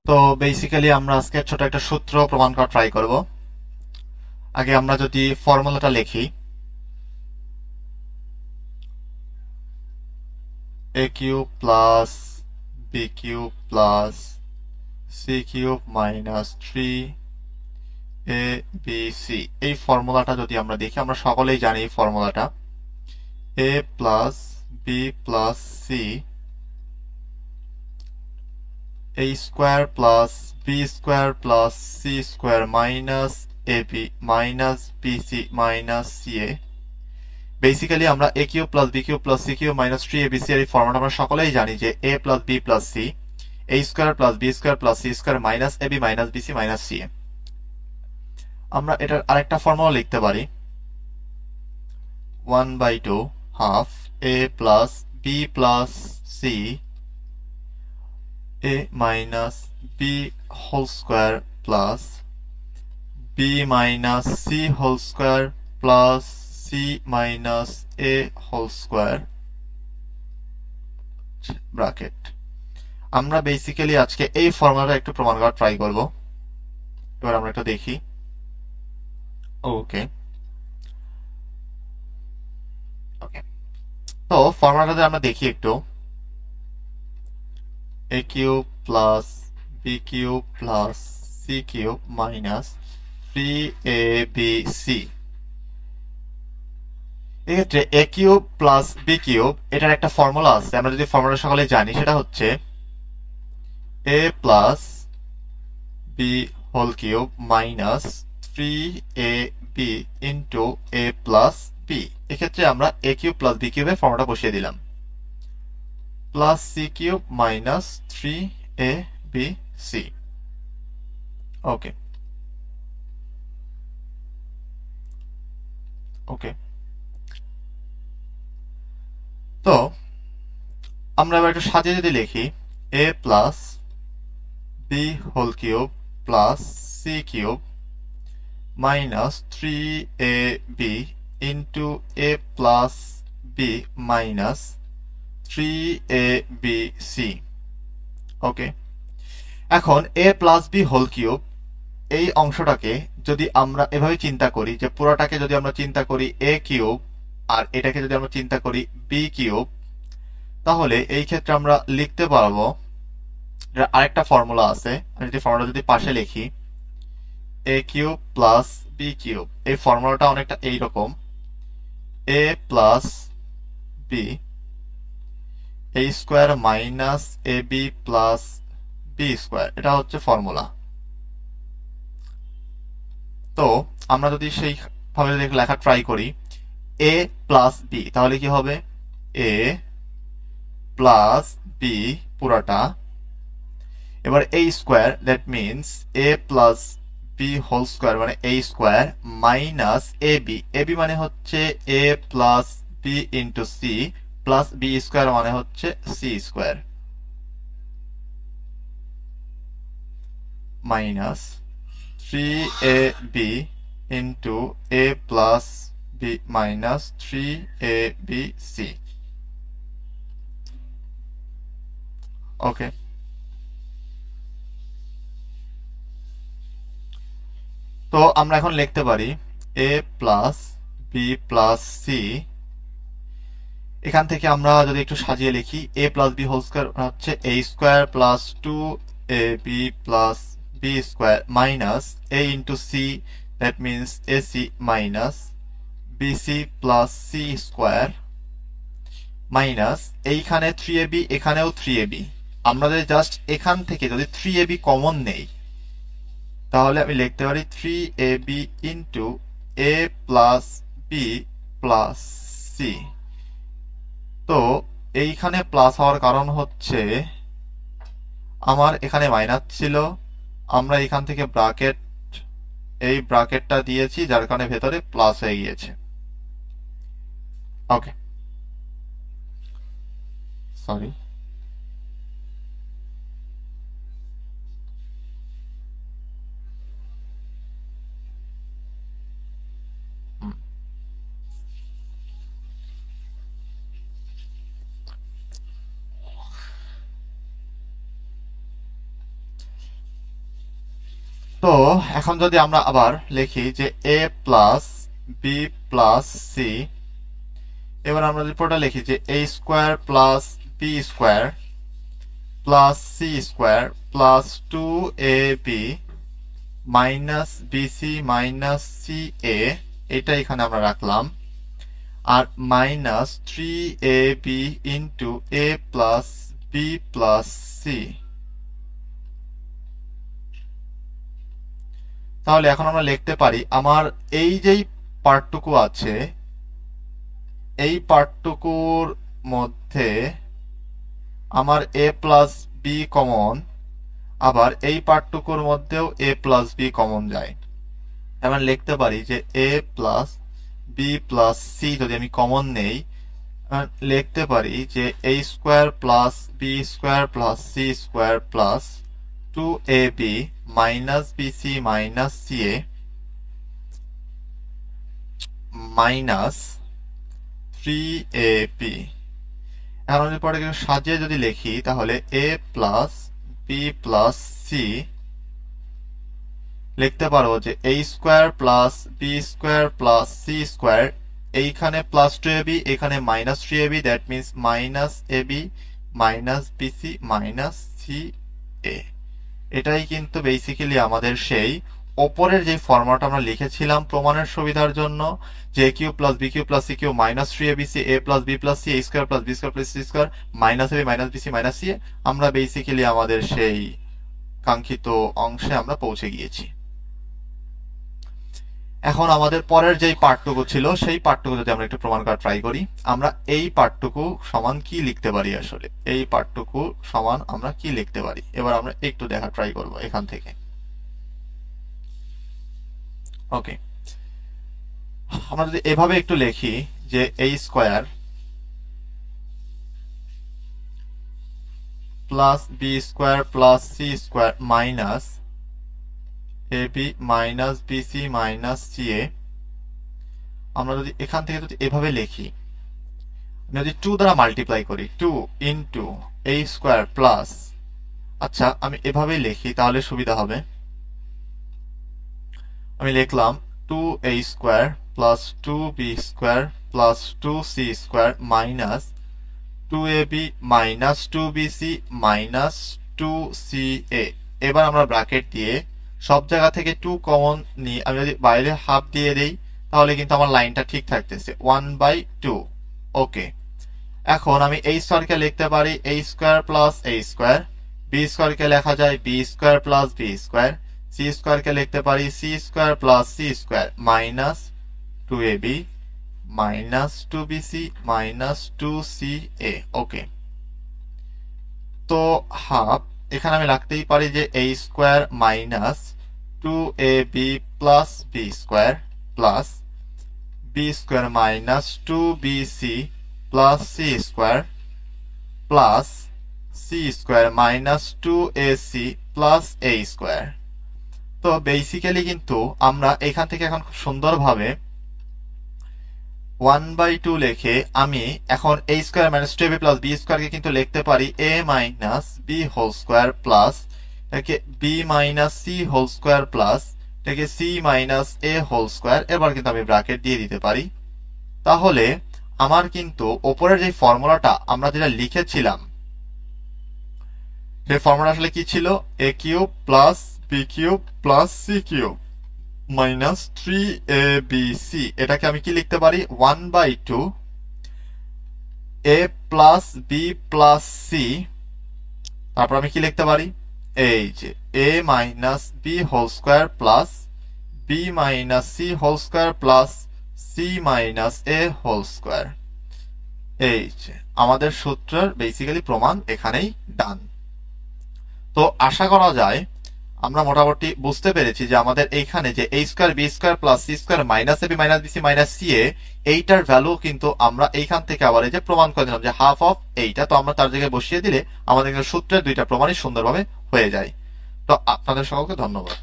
তো বেসিক্যালি আমরা আজকে ছোট একটা সূত্র প্রমাণ করা ট্রাই করব। আগে আমরা যদি ফর্মুলাটা লিখি, A cube plus B cube plus C cube minus 3abc, এই ফর্মুলাটা যদি আমরা দেখি, আমরা সকলেই জানি এই ফর্মুলাটা। A plus B plus C a square plus B square plus C square minus AB minus BC minus CA. Basically আমরা A cube plus B cube plus C cube minus 3abc এর এই ফর্মুলা আমরা সকলেই জানি যে A plus B plus C a square plus B square plus C square minus AB minus BC minus CA. আমরা এটার আরেকটা ফর্মুলা লিখতে পারি, 1/2 half A plus B plus C a minus b whole square plus b minus c whole square plus c minus a whole square bracket. আমরা basically আজকে এই ফর্মুলাটা একটু প্রমাণ করার ট্রাই করব। এবার আমরা একটু দেখি। ওকে ওকে তো ফর্মুলাটাতে আমরা দেখি একটু, a cube plus B cube plus C cube minus 3abc। এক্ষেত্রে a cube plus B cube এটার একটা ফর্মুলা আছে, আমরা যদি ফর্মুলা সকলে জানি, সেটা হচ্ছে A plus B whole cube minus 3ab into A plus B. এক্ষেত্রে আমরা এ কিউব প্লাস বি কিউবের ফর্মুলাটা বসিয়ে দিলাম, plus C cube minus 3abc। Okay okay তো আমরা এবার একটু সাজিয়ে যদি লিখি, A plus B whole cube plus C cube minus 3ab into A plus B minus 3abc। Okay, এখন A plus B whole cube এই অংশটাকে যদি আমরা এভাবে চিন্তা করি, যে পুরোটাকে যদি আমরা চিন্তা করি এ কিউব আর এটাকে যদি আমরা চিন্তা করি বি কিউব, তাহলে এই ক্ষেত্রে আমরা লিখতে পারবো, আরেকটা ফর্মুলা আছে, আমি যদি ফর্মুলা যদি পাশে লিখি, A cube plus B cube, এই ফর্মুলাটা অনেকটা এইরকম, এ plus B A square minus A B plus B square, এটা হচ্ছে ফর্মুলা। তো আমরা যদি সেইভাবে লেখা ট্রাই করি, এ প্লাস বি, তাহলে কি হবে, এ প্লাস বি পুরাটা, এবার A square, that means A plus B whole square মানে A square minus A B, A B মানে হচ্ছে A plus B into C plus B square মানে হচ্ছে C square minus 3ab into a plus b minus 3abc। Okay, তো আমরা এখন লিখতে পারি a plus B plus C, এখান থেকে আমরা যদি একটু সাজিয়ে লিখি, a plus B whole square হচ্ছে a square plus 2ab plus B square minus a into c, that means ac minus bc plus C square minus এইখানে 3ab, এখানেও 3ab, আমরা যদি জাস্ট এখান থেকে যদি 3ab কমন নেই, তাহলে আমি লিখতে পারি 3ab into A plus B plus C. তো এইখানে প্লাস হওয়ার কারণ হচ্ছে আমার এখানে মাইনাস ছিল, আমরা এখান থেকে ব্র্যাকেট, এই ব্র্যাকেটটা দিয়েছি, যার কারণে ভেতরে প্লাস হয়ে গিয়েছে। Okay, sorry. তো এখন যদি আমরা আবার লিখি যে A plus B plus C, এবার আমরা রিপোর্টে লিখি যে A square plus B square plus C square plus 2ab minus BC minus C A, এটা এখানে আমরা রাখলাম, আর minus 3ab into A plus B plus C. তাহলে এখন আমরা লিখতে পারি আমার এই যেই পার্টটুকু আছে এই পার্টটুকুর মধ্যে আমার এ প্লাস বি কমন, আবার এই পার্টটুকুর মধ্যেও এ প্লাস বি কমন যায়। আমরা লিখতে পারি যে A plus B plus C যদি আমি কমন নেই, লিখতে পারি যে A square plus B square plus C square plus 2ab minus BC minus C A minus 3ab। এখন যদি পরে কিছু সাজিয়ে যদি লিখি তাহলে A plus B plus C লিখতে পারবো যে A square plus B square plus C square, এইখানে প্লাস 2ab এখানে minus 3ab, that means minus AB minus BC minus C এ। এটাই কিন্তু বেসিক্যালি আমাদের সেই ওপরের যে ফর্মুলাটা আমরা লিখেছিলাম প্রমাণের সুবিধার জন্য, যে cube plus B cube plus C cube minus 3abc A plus B plus C A square plus B square plus C square minus AB minus BC minus C A, আমরা বেসিক্যালি আমাদের সেই কাঙ্ক্ষিত অংশে আমরা পৌঁছে গিয়েছি। এখন আমাদের পরের যেই পার্টটুকু ছিল সেই পার্টটুকু যদি আমরা একটু প্রমাণ করা ট্রাই করি, আমরা এই পার্টটুকু সমান কি লিখতে পারি, আসলে এই পার্টটুকু সমান আমরা কি লিখতে পারি, এবার আমরা একটু দেখা ট্রাই করব এখান থেকে। ওকে, আমরা যদি এভাবে একটু লিখি যে A square plus B square plus C square minus AB minus BC minus C A, আমরা যদি এখান থেকে যদি এভাবে লিখি, যদি 2 দ্বারা মাল্টিপ্লাই করি 2 ইন্টু এ স্কোয়ার প্লাস, আচ্ছা আমি এভাবেই লিখি তাহলে সুবিধা হবে, আমি লিখলাম 2a square plus 2b square plus 2c square minus 2ab minus 2bc minus 2ca। এবার আমরা ব্র্যাকেট দিয়ে সব জায়গা থেকে 2 কমন নিয়ে আমি যদি বাইরে হাফ দিয়ে দেই তাহলে কিন্তু আমার লাইনটা ঠিক থাকতেছে 1/2। ওকে, এখন আমি এই স্কোয়ারকে লিখতে পারি a square plus a square, B স্কোয়ারকে লেখা যায় b square plus b square, C স্কোয়ারকে লিখতে পারি C square plus C square minus 2ab minus 2bc minus 2ca। Okay, তো হাফ এখানে আমি রাখতেই পারি যে a square minus 2ab plus b square plus b square minus 2bc plus c square plus c square minus 2ac plus a square. তো basically কিন্তু আমরা এখান থেকে এখন খুব সুন্দরভাবে 1/2 লিখে আমি এখন a square minus 2ab plus b স্কোয়ারকে কিন্তু লিখতে পারি a minus b whole square plus এটাকে b minus c whole square plus এটাকে c minus a whole square, এবার কিন্তু আমি ব্র্যাকেট দিয়ে দিতে পারি। তাহলে আমার কিন্তু ওপরের যে ফর্মুলাটা আমরা যেটা লিখেছিলাম সেই ফর্মুলা আসলে কি ছিল, a cube plus b cube plus c cube minus 3abc, এটাকে আমি কি লিখতে পারি 1/2 a plus b plus c, তারপর আমি কি লিখতে পারি এই যে a minus b whole square plus b minus c whole square plus c minus a whole square. এই যে আমাদের সূত্রের বেসিক্যালি প্রমাণ এখানেই ডান। তো আশা করা যায় আমরা মোটামুটি বুঝতে পেরেছি যে আমাদের এইখানে যে a square B square plus C square minus AB minus BC minus C A, এইটার ভ্যালু কিন্তু আমরা এইখান থেকে আবার এই যে প্রমাণ করে দিলাম যে হাফ অফ এইটা, তো আমরা তার জায়গায় বসিয়ে দিলে আমাদের সূত্রের দুইটা প্রমাণই সুন্দরভাবে হয়ে যায়। তো আপনাদের সকলকে ধন্যবাদ।